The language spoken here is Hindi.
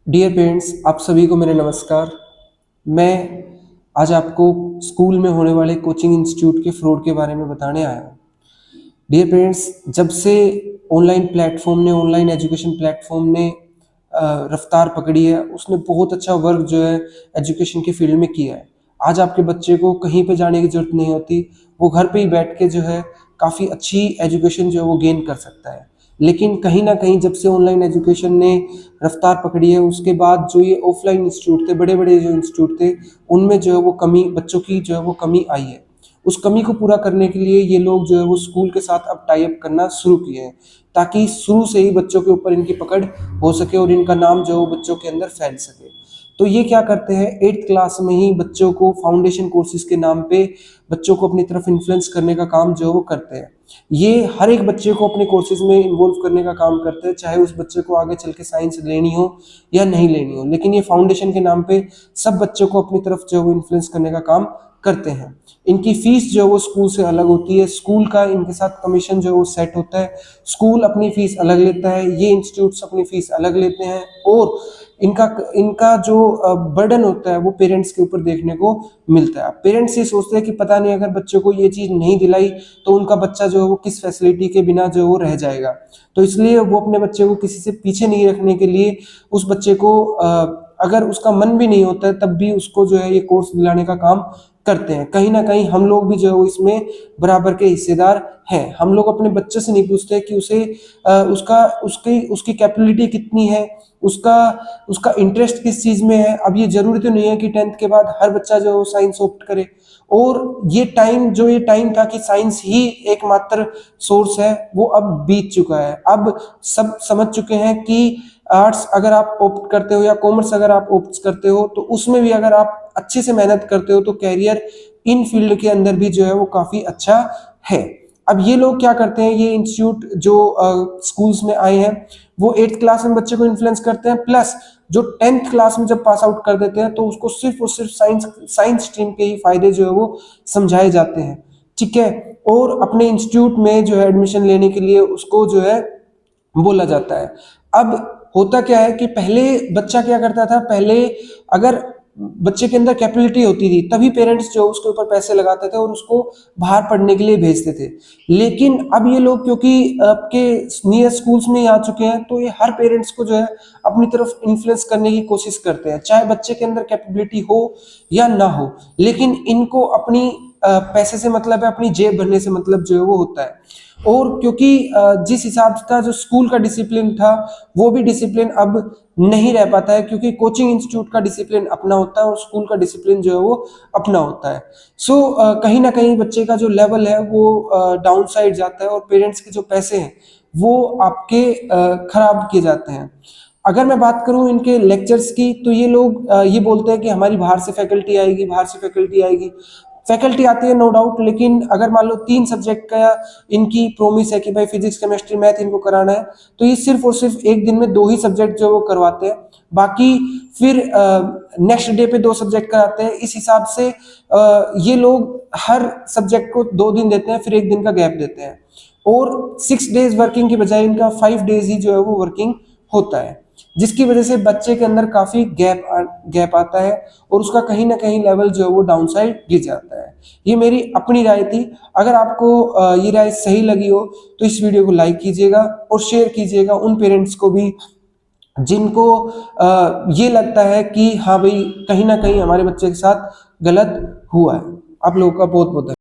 डियर पेरेंट्स, आप सभी को मेरे नमस्कार। मैं आज आपको स्कूल में होने वाले कोचिंग इंस्टीट्यूट के फ्रॉड के बारे में बताने आया हूँ। डियर पेरेंट्स, जब से ऑनलाइन एजुकेशन प्लेटफॉर्म ने रफ्तार पकड़ी है, उसने बहुत अच्छा वर्क जो है एजुकेशन के फील्ड में किया है। आज आपके बच्चे को कहीं पे जाने की ज़रूरत नहीं होती, वो घर पे ही बैठ के जो है काफ़ी अच्छी एजुकेशन जो है वो गेन कर सकता है। लेकिन कहीं न कहीं जब से ऑनलाइन एजुकेशन ने रफ्तार पकड़ी है, उसके बाद जो ये ऑफलाइन इंस्टीट्यूट थे, बड़े-बड़े जो इंस्टीट्यूट थे, उनमें जो है वो कमी, बच्चों की जो है वो कमी आई है। उस कमी को पूरा करने के लिए ये लोग जो है वो स्कूल के साथ अब टाई अप करना शुरू किए हैं, ताकि शुरू से ही बच्चों के ऊपर इनकी पकड़ हो सके और इनका नाम जो है वो बच्चों के अंदर फैल सके। तो ये क्या करते हैं, 8th क्लास में ही बच्चों को फाउंडेशन कोर्सेज के नाम पे बच्चों को अपनी तरफ इन्फ्लुएंस करने का काम जो है वो करते हैं। ये हर एक बच्चे को अपने कोर्सेज में इन्वॉल्व करने का काम करते हैं, चाहे उस बच्चे को आगे चल के साइंस लेनी हो या नहीं लेनी हो। लेकिन ये फाउंडेशन के नाम पे सब बच्चों को अपनी तरफ जो है वो इन्फ्लुएंस करने का काम करते हैं। इनकी फीस जो है वो स्कूल से अलग होती है, स्कूल का इनके साथ कमीशन जो है वो सेट होता है, स्कूल अपनी फीस अलग लेता है, ये इंस्टीट्यूट्स अपनी फीस अलग लेते हैं, और इनका इनका जो बर्डन होता है वो पेरेंट्स के ऊपर देखने को मिलता है। पेरेंट्स ये सोचते हैं कि पता नहीं अगर बच्चों को ये चीज़ नहीं दिलाई तो उनका बच्चा जो है वो किस फैसिलिटी के बिना जो है वो रह जाएगा। तो इसलिए वो अपने बच्चे को किसी से पीछे नहीं रखने के लिए उस बच्चे को अगर उसका मन भी नहीं होता है तब भी उसको जो है ये कोर्स दिलाने का काम करते हैं। कहीं ना कहीं हम लोग भी जो है वो इसमें बराबर के हिस्सेदार हैं। हम लोग अपने बच्चे से नहीं पूछते कि उसे उसका उसकी उसकी कैपेबिलिटी कितनी है, उसका उसका इंटरेस्ट किस चीज में है। अब ये जरूरी तो नहीं है कि 10th के बाद हर बच्चा जो है साइंस ऑप्ट करे, और ये टाइम था कि साइंस ही एकमात्र सोर्स है, वो अब बीत चुका है। अब सब समझ चुके हैं कि आर्ट्स अगर आप ऑप्ट करते हो या कॉमर्स अगर आप ऑप्ट करते हो तो उसमें भी अगर आप अच्छे से मेहनत करते हो तो कैरियर इन फील्ड के अंदर भी जो है वो काफी अच्छा है। अब ये लोग क्या करते हैं, ये इंस्टीट्यूट जो स्कूल्स में आए हैं वो 8th क्लास में बच्चे को इन्फ्लुएंस करते हैं, प्लस जो 10th क्लास में जब पास आउट कर देते हैं तो उसको सिर्फ और सिर्फ साइंस स्ट्रीम के ही फायदे जो है वो समझाए जाते हैं, ठीक है। और अपने इंस्टीट्यूट में जो है एडमिशन लेने के लिए उसको जो है बोला जाता है। अब होता क्या है कि पहले बच्चा क्या करता था, पहले अगर बच्चे के अंदर कैपेबिलिटी होती थी तभी पेरेंट्स जो उसके ऊपर पैसे लगाते थे और उसको बाहर पढ़ने के लिए भेजते थे। लेकिन अब ये लोग क्योंकि आपके नियर स्कूल्स में ही आ चुके हैं तो ये हर पेरेंट्स को जो है अपनी तरफ इन्फ्लुएंस करने की कोशिश करते हैं, चाहे बच्चे के अंदर कैपेबिलिटी हो या ना हो। लेकिन इनको अपनी पैसे से मतलब है, अपनी जेब भरने से मतलब जो है वो होता है। और क्योंकि जिस हिसाब का जो स्कूल का डिसिप्लिन था वो भी डिसिप्लिन अब नहीं रह पाता है, क्योंकि कोचिंग इंस्टीट्यूट का डिसिप्लिन अपना होता है और स्कूल का डिसिप्लिन जो है वो अपना होता है। सो कहीं ना कहीं बच्चे का जो लेवल है वो डाउन साइड जाता है और पेरेंट्स के जो पैसे हैं वो आपके खराब किए जाते हैं। अगर मैं बात करूं इनके लेक्चर्स की तो ये लोग ये बोलते हैं कि हमारी बाहर से फैकल्टी आएगी, बाहर से फैकल्टी आएगी। फैकल्टी आती है नो डाउट, लेकिन अगर मान लो 3 सब्जेक्ट का इनकी प्रोमिस है कि भाई फिजिक्स केमिस्ट्री मैथ इनको कराना है, तो ये सिर्फ और सिर्फ एक दिन में 2 ही सब्जेक्ट जो वो करवाते हैं, बाकी फिर नेक्स्ट डे पे 2 सब्जेक्ट कराते हैं। इस हिसाब से ये लोग हर सब्जेक्ट को 2 दिन देते हैं, फिर 1 दिन का गैप देते हैं, और 6 डेज वर्किंग की बजाय इनका 5 डेज ही जो है वो वर्किंग होता है, जिसकी वजह से बच्चे के अंदर काफी गैप आता है और उसका कहीं ना कहीं लेवल जो है वो डाउन साइड गिर जाता है। ये मेरी अपनी राय थी। अगर आपको ये राय सही लगी हो तो इस वीडियो को लाइक कीजिएगा और शेयर कीजिएगा उन पेरेंट्स को भी जिनको ये लगता है कि हाँ भाई कहीं ना कहीं हमारे बच्चे के साथ गलत हुआ है। आप लोगों का बहुत बहुत